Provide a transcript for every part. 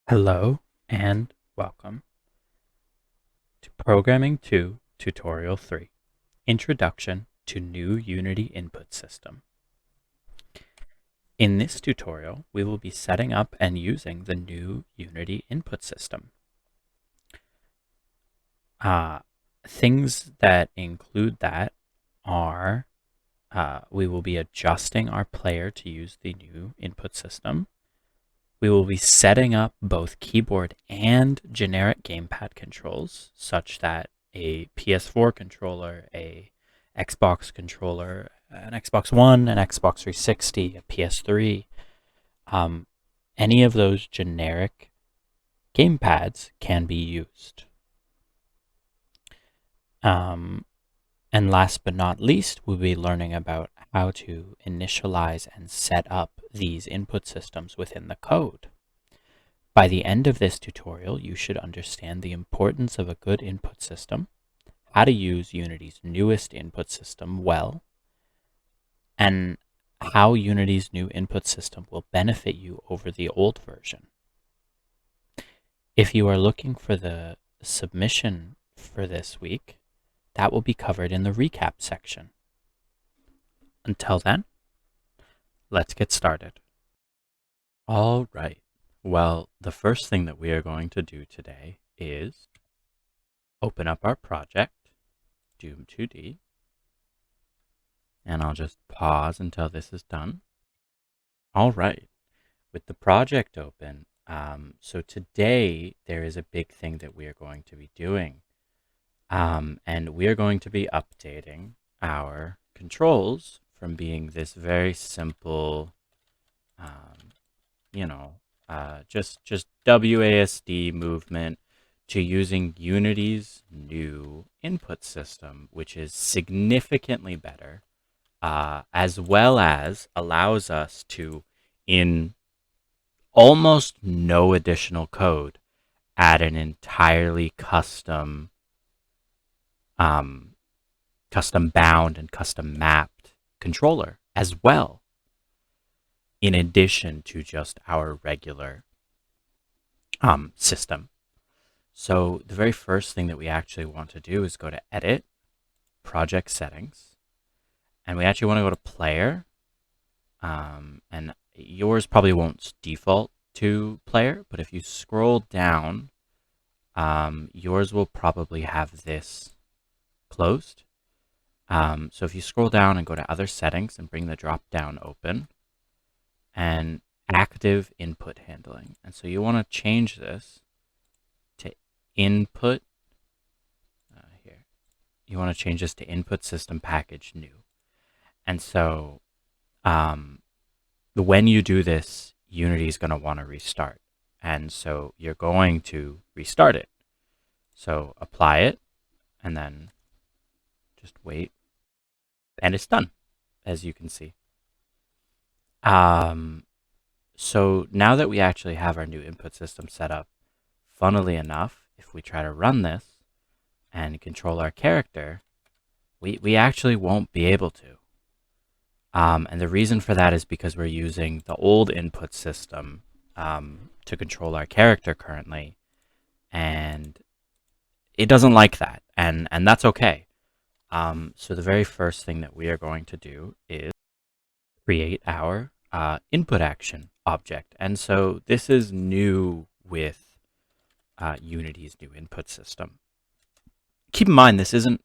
Hello and welcome to Programming 2 Tutorial 3, Introduction to New Unity Input System. In this tutorial, we will be setting up and using the new Unity input system. Things that include that are we will be adjusting our player to use the new input system. We will be setting up both keyboard and generic gamepad controls such that a PS4 controller, a Xbox controller, an Xbox One, an Xbox 360, a PS3, any of those generic gamepads can be used. And last but not least, we'll be learning about how to initialize and set up these input systems within the code. By the end of this tutorial, you should understand the importance of a good input system, how to use Unity's newest input system well, and how Unity's new input system will benefit you over the old version. If you are looking for the submission for this week, that will be covered in the recap section. Until then, let's get started. All right. Well, the first thing that we are going to do today is open up our project, Doom 2D, and I'll just pause until this is done. All right. With the project open, so today there is a big thing that we are going to be doing. And we are going to be updating our controls from being this very simple, just WASD movement to using Unity's new input system, which is significantly better, as well as allows us to, in almost no additional code, add an entirely custom bound and custom mapped controller as well, in addition to just our regular system. So the very first thing that we actually want to do is go to Edit, Project Settings, and we actually want to go to Player, and yours probably won't default to Player, but if you scroll down, yours will probably have this closed. So if you scroll down and go to Other Settings and bring the drop down open, and Active Input Handling. And so you want to change this to Input, here. You want to change this to Input System Package New. And so when you do this, Unity is going to want to restart. And so you're going to restart it. So apply it, and then just wait. And it's done, as you can see. So now that we actually have our new input system set up, funnily enough, if we try to run this and control our character, we actually won't be able to. And the reason for that is because we're using the old input system to control our character currently, and it doesn't like that, and that's okay. So the very first thing that we are going to do is create our input action object. And so this is new with Unity's new input system. Keep in mind, this isn't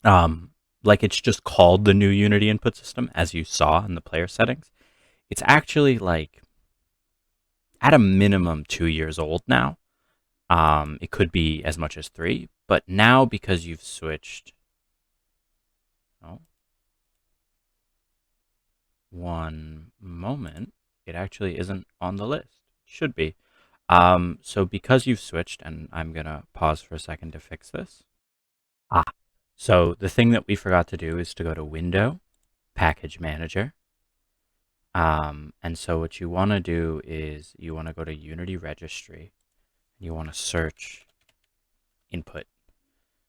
like it's just called the new Unity input system, as you saw in the player settings. It's actually like at a minimum 2 years old now. It could be as much as 3, but now because you've switched, one moment, it actually isn't on the list. Should be. So because you've switched, and I'm gonna pause for a second to fix this. So the thing that we forgot to do is to go to Window, Package Manager. And so what you want to do is you want to go to Unity Registry. You want to search input.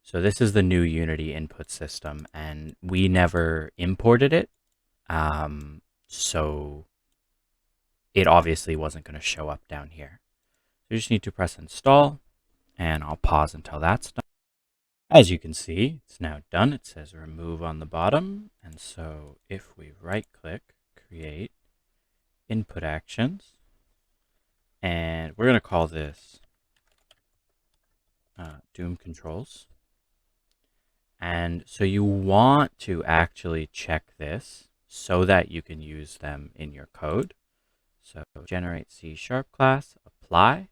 So this is the new Unity input system, and we never imported it. So it obviously wasn't going to show up down here. So you just need to press install, and I'll pause until that's done. As you can see, it's now done. It says remove on the bottom. And so if we right click, create input actions, and we're going to call this Doom controls. And so you want to actually check this so that you can use them in your code. So generate C# class, apply.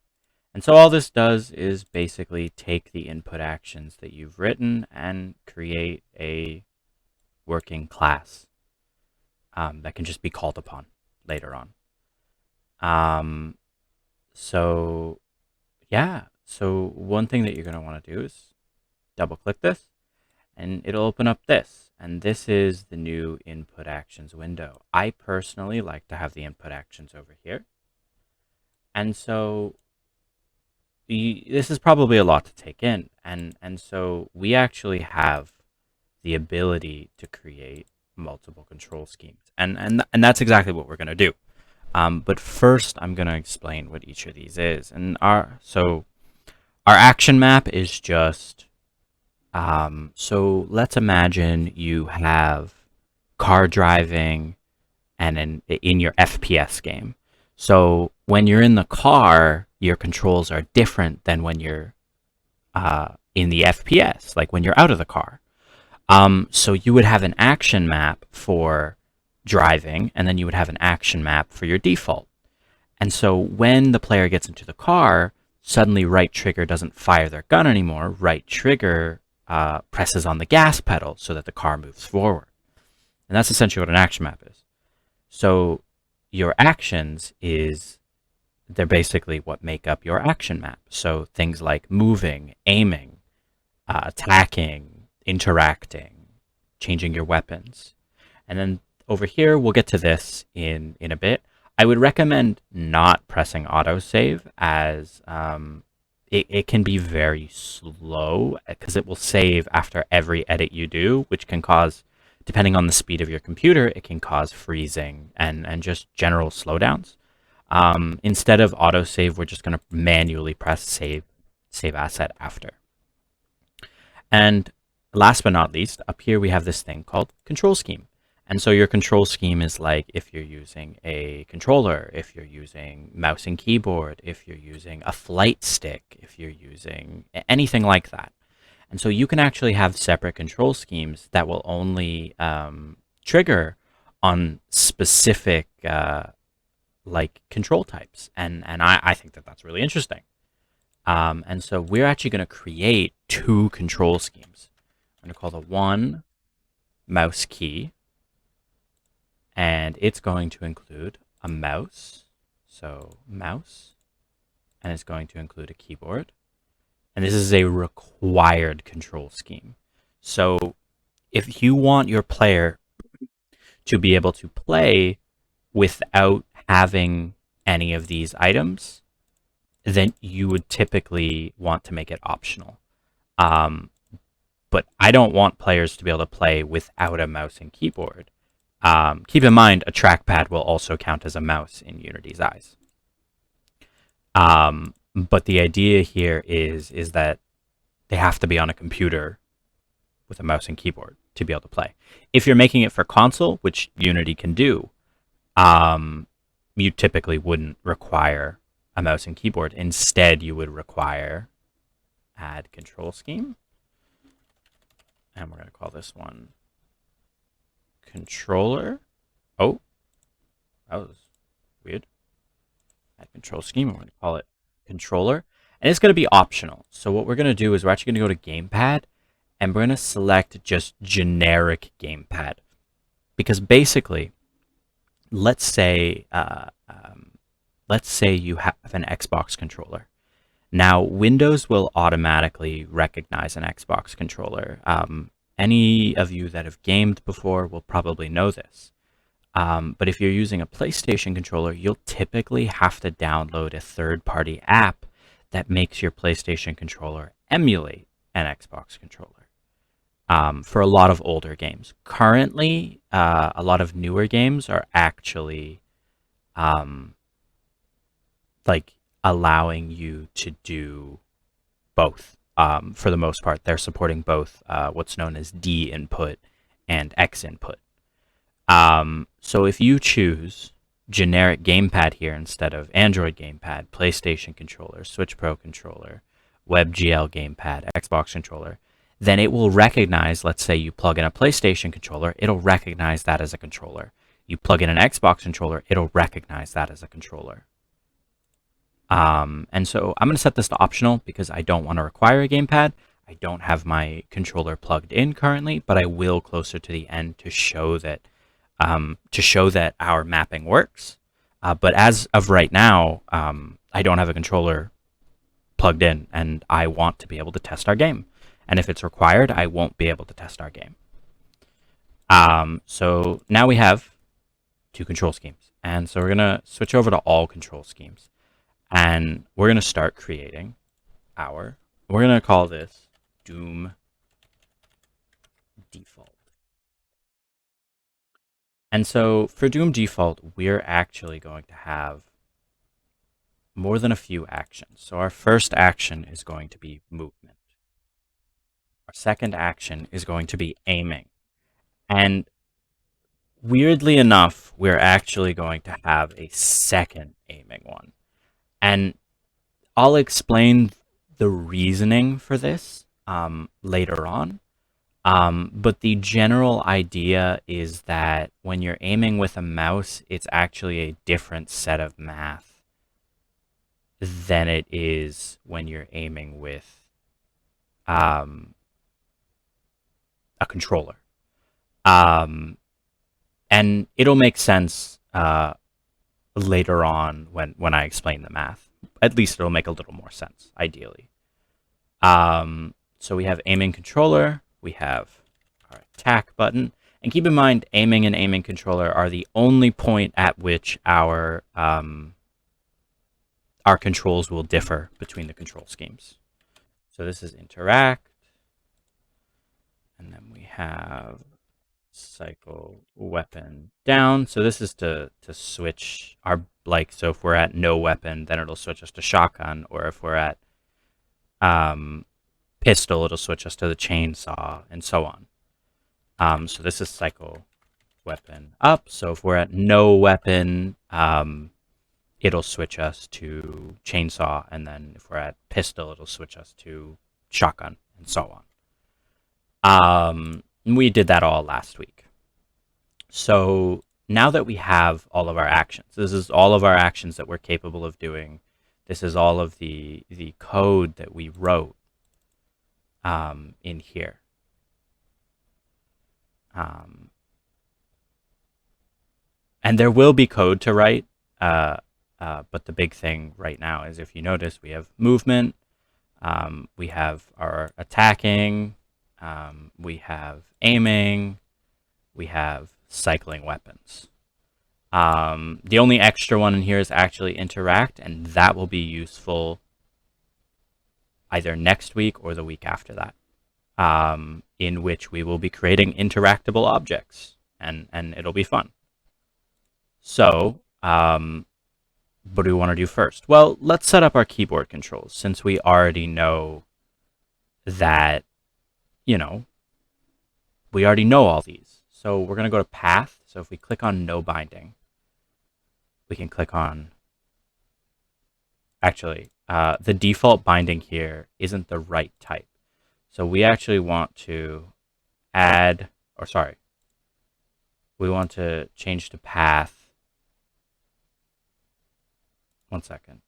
And so all this does is basically take the input actions that you've written and create a working class that can just be called upon later on. So yeah, so one thing that you're going to want to do is double click this and it'll open up this. And this is the new input actions window. I personally like to have the input actions over here. And so this is probably a lot to take in. And so we actually have the ability to create multiple control schemes. And that's exactly what we're going to do. But first, I'm going to explain what each of these is. And our action map is just, so let's imagine you have car driving and in your FPS game. So when you're in the car, your controls are different than when you're in the FPS, like when you're out of the car. So you would have an action map for driving, and then you would have an action map for your default. And so when the player gets into the car, suddenly right trigger doesn't fire their gun anymore. Right trigger presses on the gas pedal so that the car moves forward. And that's essentially what an action map is. So your actions they're basically what make up your action map. So things like moving, aiming, attacking, interacting, changing your weapons. And then over here, we'll get to this in a bit. I would recommend not pressing autosave as it can be very slow because it will save after every edit you do, which can cause, depending on the speed of your computer, it can cause freezing and just general slowdowns. Instead of autosave, we're just going to manually press save asset after. And last but not least, up here we have this thing called control scheme. And so your control scheme is like if you're using a controller, if you're using mouse and keyboard, if you're using a flight stick, if you're using anything like that. And so you can actually have separate control schemes that will only trigger on specific like control types. And I think that that's really interesting. And so we're actually going to create two control schemes. I'm going to call the one mouse key, and it's going to include a mouse, so mouse, and it's going to include a keyboard. And this is a required control scheme. So if you want your player to be able to play without having any of these items, then you would typically want to make it optional. But I don't want players to be able to play without a mouse and keyboard. Keep in mind, a trackpad will also count as a mouse in Unity's eyes. But the idea here is that they have to be on a computer with a mouse and keyboard to be able to play. If you're making it for console, which Unity can do, you typically wouldn't require a mouse and keyboard. Instead, you would require add control scheme. And we're going to call this one controller. Oh, that was weird. Add control scheme. We're going to call it controller. And it's going to be optional. So what we're going to do is we're actually going to go to gamepad and we're going to select just generic gamepad. Because basically, let's say you have an Xbox controller. Now, Windows will automatically recognize an Xbox controller. Any of you that have gamed before will probably know this. But if you're using a PlayStation controller, you'll typically have to download a third-party app that makes your PlayStation controller emulate an Xbox controller for a lot of older games. Currently, a lot of newer games are actually like allowing you to do both. For the most part, they're supporting both what's known as D input and X input. So if you choose generic gamepad here instead of Android gamepad, PlayStation controller, Switch Pro controller, WebGL gamepad, Xbox controller, then it will recognize, let's say you plug in a PlayStation controller, it'll recognize that as a controller. You plug in an Xbox controller, it'll recognize that as a controller. And so I'm going to set this to optional because I don't want to require a gamepad. I don't have my controller plugged in currently, but I will closer to the end to show that our mapping works. But as of right now, I don't have a controller plugged in, and I want to be able to test our game. And if it's required, I won't be able to test our game. So now we have two control schemes. And so we're going to switch over to all control schemes. And we're going to start creating we're going to call this Doom Default. And so for Doom Default, we're actually going to have more than a few actions. So our first action is going to be movement. Our second action is going to be aiming. And weirdly enough, we're actually going to have a second aiming one. And I'll explain the reasoning for this later on. But the general idea is that when you're aiming with a mouse, it's actually a different set of math than it is when you're aiming with a controller. And it'll make sense later on when I explain the math. At least it'll make a little more sense, ideally. So we have aiming controller, we have our attack button, and keep in mind aiming and aiming controller are the only point at which our controls will differ between the control schemes. So this is interact, and then we have cycle weapon down. So this is to switch our, like, so if we're at no weapon, then it'll switch us to shotgun, or if we're at pistol, it'll switch us to the chainsaw, and so on. So this is cycle weapon up. So if we're at no weapon, it'll switch us to chainsaw, and then if we're at pistol, it'll switch us to shotgun, and so on. We did that all last week. So now that we have all of our actions, this is all of our actions that we're capable of doing. This is all of the code that we wrote in here. And there will be code to write, but the big thing right now is, if you notice, we have movement, we have our attacking, we have aiming, we have cycling weapons. The only extra one in here is actually interact, and that will be useful either next week or the week after that, in which we will be creating interactable objects, and it'll be fun. So, what do we want to do first? Well, let's set up our keyboard controls, since we already know that, we already know all these. So we're going to go to path. So if we click on no binding, we can click on, actually, the default binding here isn't the right type. So we actually want to we want to change to path. One second.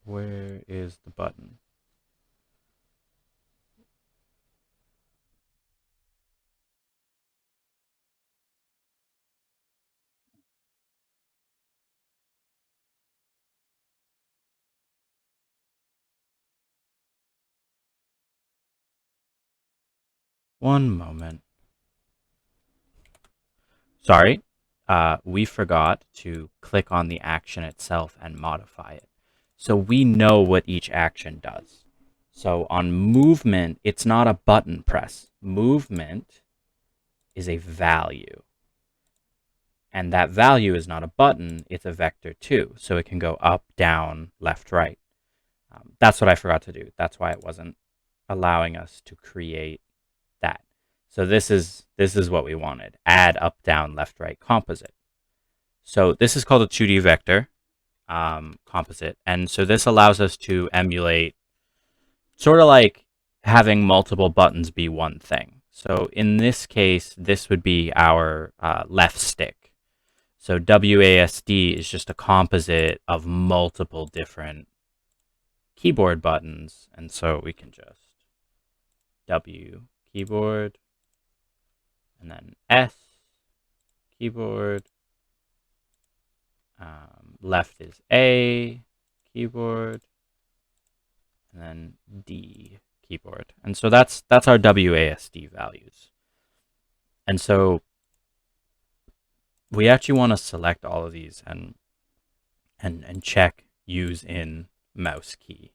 Where is the button? One moment. Sorry. We forgot to click on the action itself and modify it. So we know what each action does. So on movement, it's not a button press. Movement is a value. And that value is not a button, it's a vector too. So it can go up, down, left, right. That's what I forgot to do. That's why it wasn't allowing us to create that. So this is what we wanted. Add up, down, left, right composite. So this is called a 2D vector composite. And so this allows us to emulate sort of like having multiple buttons be one thing. So in this case, this would be our left stick. So WASD is just a composite of multiple different keyboard buttons. And so we can just W keyboard, and then S keyboard. Left is A keyboard, and then D keyboard. And so that's our WASD values. And so we actually want to select all of these and check use in mouse key.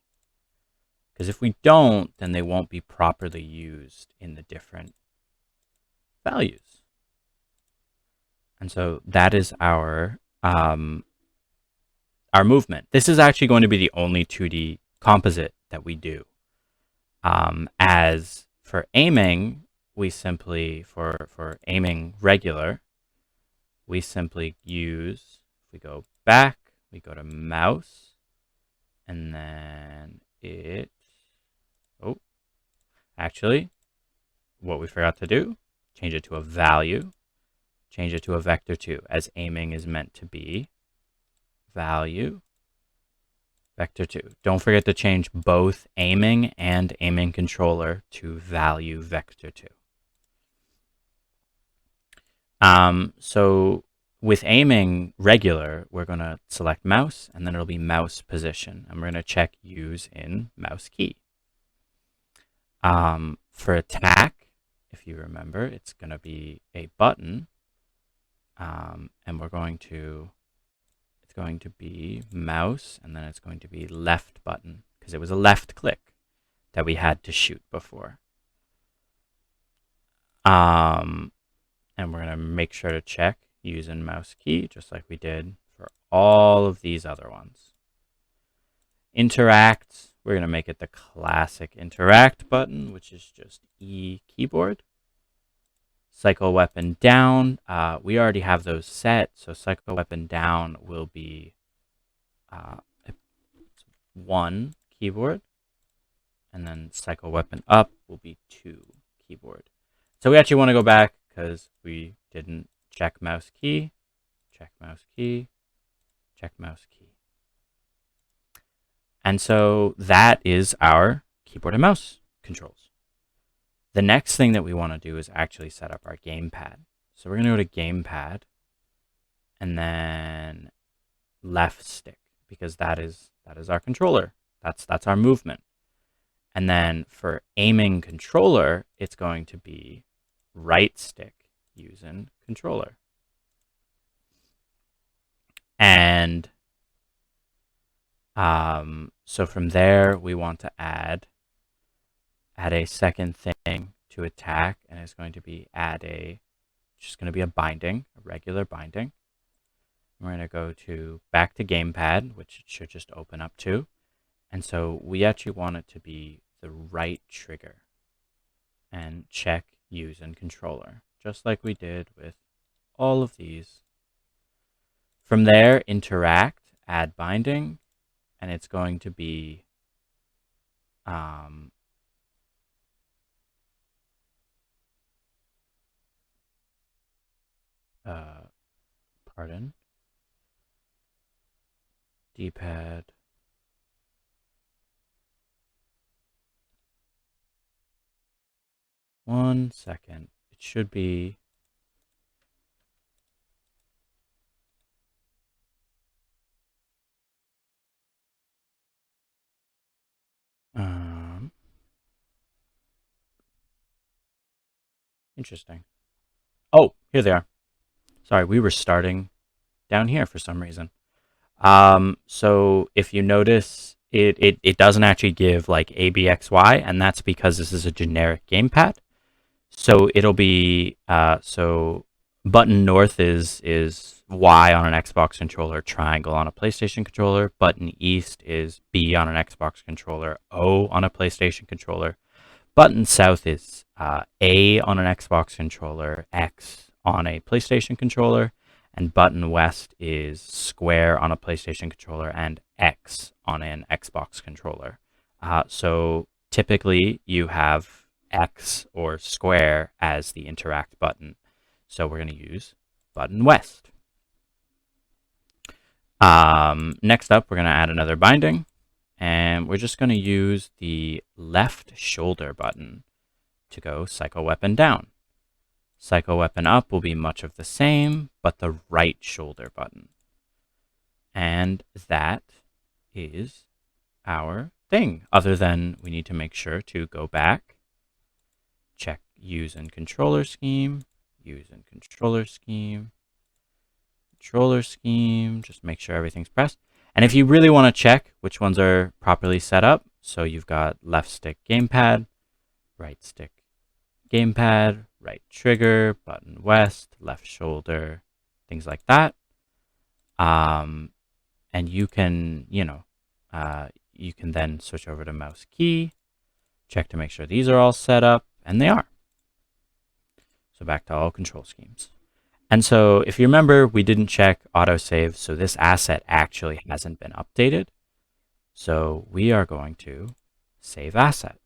Because if we don't, then they won't be properly used in the different values. And so that is our movement. This is actually going to be the only 2D composite that we do. As for aiming, we simply, for aiming regular, we simply use, if we go back, we go to mouse, and then actually, what we forgot to do, change it to a value, change it to a vector 2, as aiming is meant to be value, vector 2. Don't forget to change both aiming and aiming controller to value vector 2. So with aiming regular, we're going to select mouse, and then it'll be mouse position. And we're going to check use in mouse key. For attack, if you remember, it's going to be a button. And we're going to, it's going to be mouse, and then it's going to be left button, because it was a left click that we had to shoot before. And we're going to make sure to check using mouse key, just like we did for all of these other ones. Interact, we're going to make it the classic interact button, which is just E keyboard. Cycle weapon down, we already have those set, so cycle weapon down will be 1 keyboard, and then cycle weapon up will be 2 keyboard. So we actually want to go back because we didn't check mouse key, check mouse key, check mouse key. And so that is our keyboard and mouse controls. The next thing that we want to do is actually set up our gamepad. So we're going to go to gamepad and then left stick, because that is our controller. That's our movement. And then for aiming controller, it's going to be right stick using controller. And so from there, we want to add a second thing to attack, and it's going to be just going to be a binding, a regular binding. We're going to go back to gamepad, which it should just open up to. And so we actually want it to be the right trigger and check use and controller, just like we did with all of these. From there, interact, add binding, and it's going to be pardon, D-pad, one second, it should be interesting. Oh, here they are. Sorry, we were starting down here for some reason. So if you notice, it doesn't actually give like ABXY, and that's because this is a generic gamepad. So it'll be, so Button north is Y on an Xbox controller, triangle on a PlayStation controller. Button east is B on an Xbox controller, O on a PlayStation controller. Button south is A on an Xbox controller, X on a PlayStation controller, and button west is square on a PlayStation controller and X on an Xbox controller. So typically you have X or square as the interact button. So we're going to use button west. Next up, we're going to add another binding, and we're just going to use the left shoulder button to go psycho weapon down. Psycho weapon up will be much of the same, but the right shoulder button. And that is our thing, other than we need to make sure to go back, check use in controller scheme, use in controller scheme, controller scheme, just make sure everything's pressed. And if you really want to check which ones are properly set up, so you've got left stick gamepad, right stick gamepad, right trigger, button west, left shoulder, things like that. And you can, you can then switch over to mouse key, check to make sure these are all set up, and they are. So back to all control schemes. And so if you remember, we didn't check autosave, so this asset actually hasn't been updated. So we are going to save asset.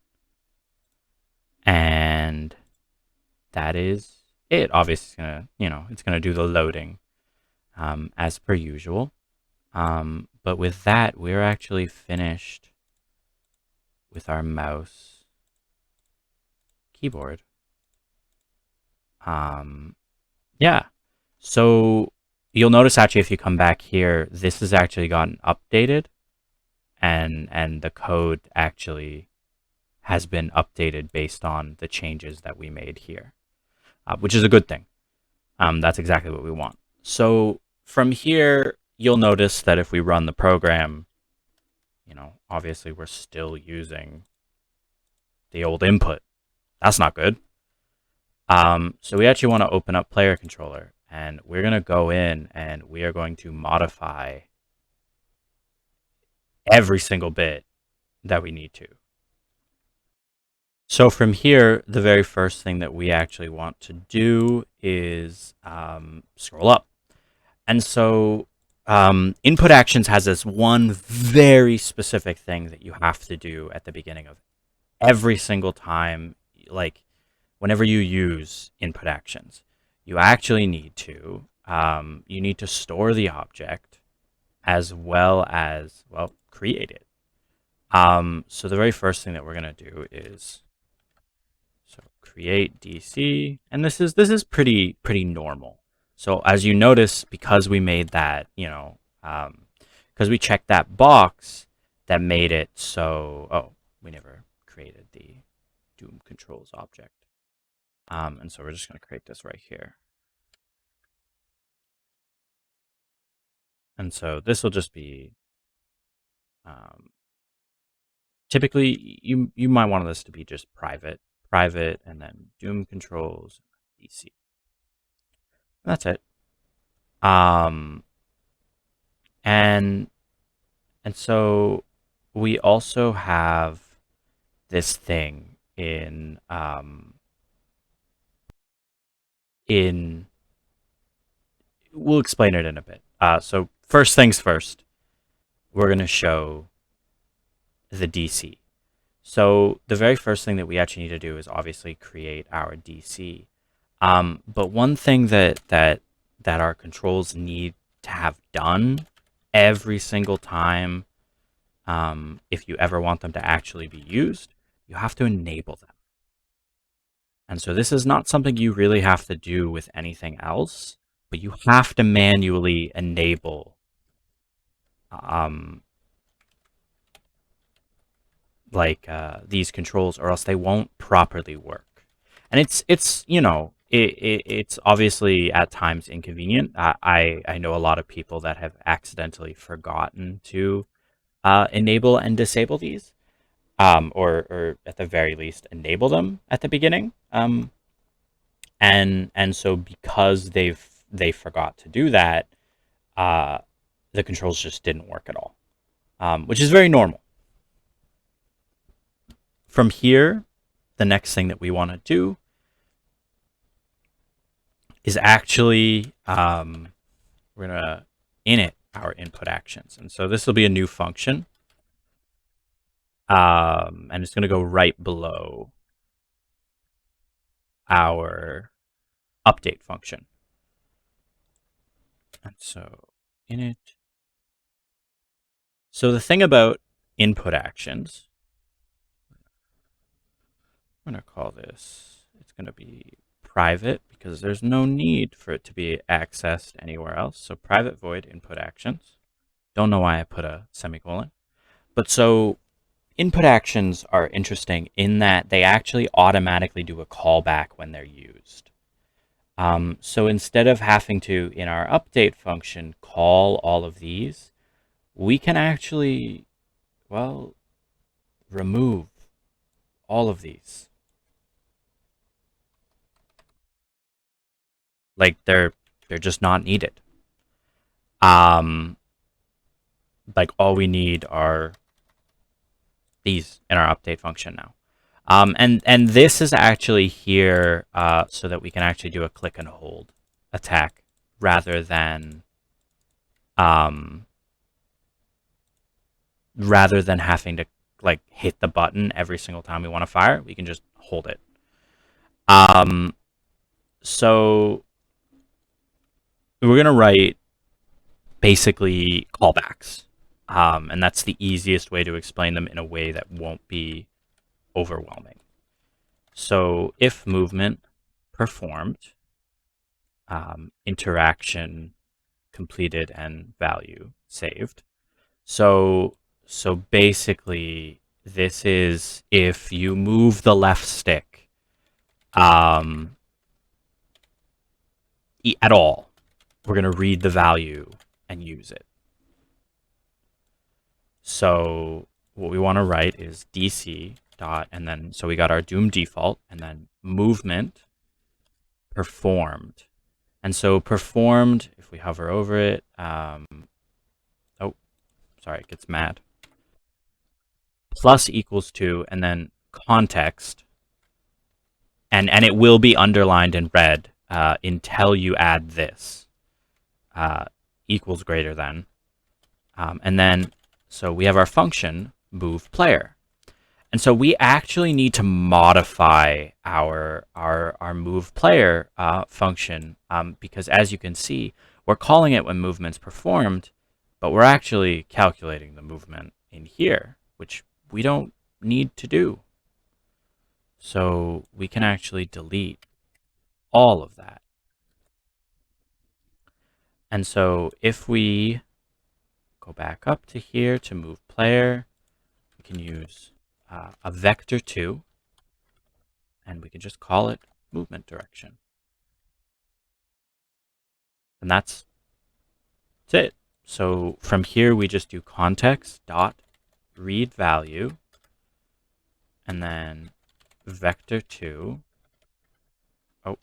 And that is it. Obviously, it's gonna, it's gonna do the loading as per usual. But with that, we're actually finished with our mouse keyboard. Yeah. So you'll notice actually if you come back here, this has actually gotten updated, and the code actually has been updated based on the changes that we made here, which is a good thing. That's exactly what we want. So from here, you'll notice that if we run the program, obviously we're still using the old input. That's not good. So we actually want to open up PlayerController, and we're going to go in and we are going to modify every single bit that we need to. So from here, the very first thing that we actually want to do is scroll up. And so input actions has this one very specific thing that you have to do at the beginning of every single time, like whenever you use input actions. You actually need to store the object as well as, well, create it. So the very first thing that we're going to do is create DC, and this is pretty normal. So as you notice, because we made that, because we checked that box, that made it so, we never created the Doom controls object. And so we're just going to create this right here. And so this will just be, typically you might want this to be just private, and then Doom controls DC. That's it. And so we also have this thing in we'll explain it in a bit. So first things first, we're going to show the DC. So the very first thing that we actually need to do is obviously create our DC. But one thing that our controls need to have done every single time, if you ever want them to actually be used, you have to enable them. And so this is not something you really have to do with anything else, but you have to manually enable these controls, or else they won't properly work. And it's obviously at times inconvenient. I know a lot of people that have accidentally forgotten to enable and disable these, or at the very least enable them at the beginning. And so because they forgot to do that, uh, the controls just didn't work at all, which is very normal. From here, the next thing that we want to do is actually we're gonna init our input actions, and so this will be a new function, and it's gonna go right below our update function. And so init. So the thing about input actions, I'm going to call this, it's going to be private because there's no need for it to be accessed anywhere else. So private void input actions. Don't know why I put a semicolon. But so input actions are interesting in that they actually automatically do a callback when they're used. So instead of having to, in our update function, call all of these, we can actually, well, remove all of these. Like they're just not needed. Like all we need are these in our update function now. And this is actually here so that we can actually do a click and hold attack rather than having to like hit the button every single time we want to fire. We can just hold it. So we're gonna write basically callbacks, and that's the easiest way to explain them in a way that won't be overwhelming. So if movement performed, interaction completed, and value saved. So basically, this is if you move the left stick at all, we're going to read the value and use it. So what we want to write is DC dot, and then so we got our Doom default, and then movement performed. And so performed, if we hover over it, oh, sorry, it gets mad. Plus equals to, and then context, and it will be underlined in red until you add this equals greater than, and then so we have our function move player. And so we actually need to modify our move player function because as you can see, we're calling it when movement's performed, but we're actually calculating the movement in here, which we don't need to do. So we can actually delete all of that. And so if we go back up to here to move player, we can use a vector2, and we can just call it movement direction. And that's it. So from here, we just do context dot read value, and then vector2. Oh,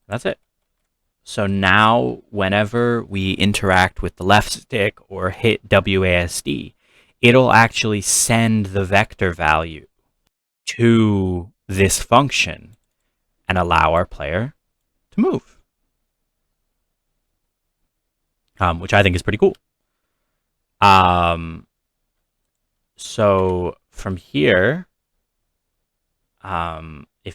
that's it. So now whenever we interact with the left stick or hit WASD, it'll actually send the vector value to this function and allow our player to move, which I think is pretty cool. So from here,